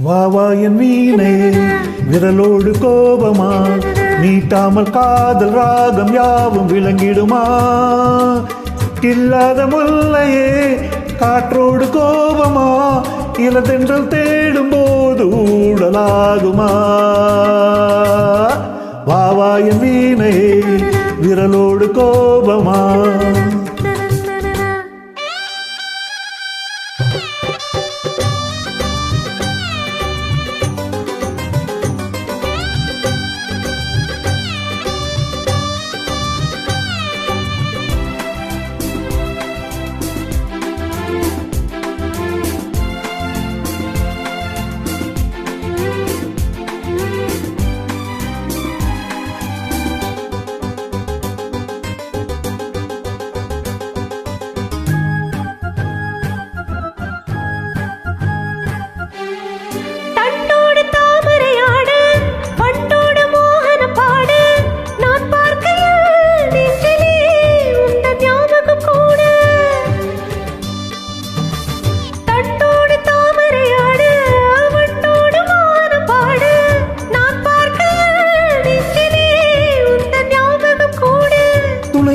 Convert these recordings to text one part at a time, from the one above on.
வா வா என் வீணை விரலோடு கோபமா நீட்டாமல் காதல் ராகம் யாவும் விளங்கிடுமா இல்லாத முல்லையே காற்றோடு கோபமா இளதென்றல் தேடும் போது ஊடலாகுமா வா வா என் வீணை விரலோடு கோபமா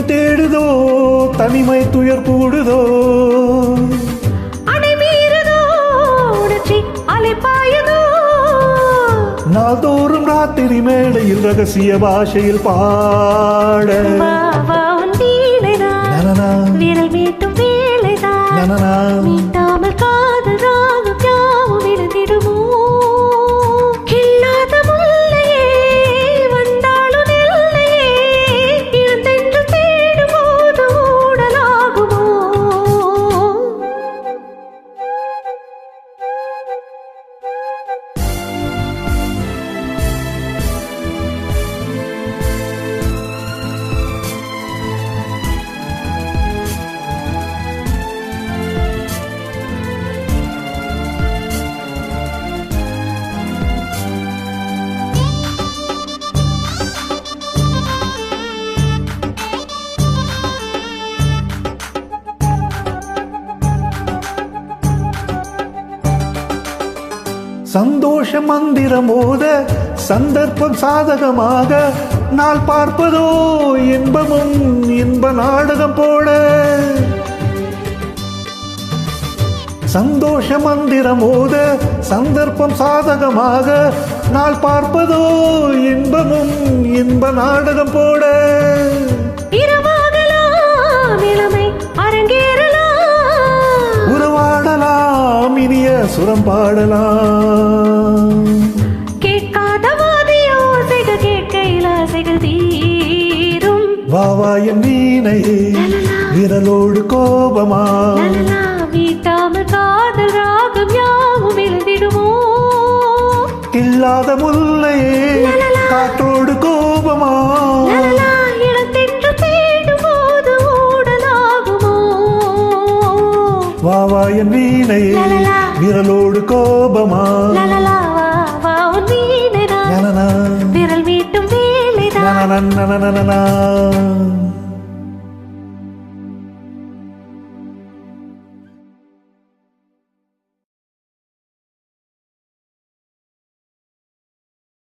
தேடுதோ தனிமை துயர் கூடுதோ நாள்தோறும் ராத்திரி மேடையில் ரகசிய பாஷையில் பாட விரல் மீட்டும் வேலைதான் மீட்டாமல் காதல் ராகம் யாவும் விழுந்திடுமோ கில்லாத முல்லையே வந்தாலும் நெல்லையே இழந்தென்று தேடும் போது ஊடலாகுமோ சந்தோஷ மந்திரம் ஓத சந்தர்ப்பம் சாதகமாக நாள் பார்ப்பதோ இன்பமும் இன்ப நாடகம் போட சந்தோஷ மந்திரம் ஓத சந்தர்ப்பம் சாதகமாக நாள் பார்ப்பதோ இன்பமும் இன்ப நாடகம் போட இனிய சுரம் பாடலாம் கேட்காத வாதியோசைகள் கேட்கையில் ஆசைகள் தீரும் வா வா என் வீணை விரலோடு கோபமா வீட்டாமல் காதல் ராகம் யாவும் எழுதிடுமோ இல்லாத முல்லையே காற்றோடு கோபமா வா வா என் வீணை விரலோடு கோபமா விரல் மீட்டும் வேலைதான்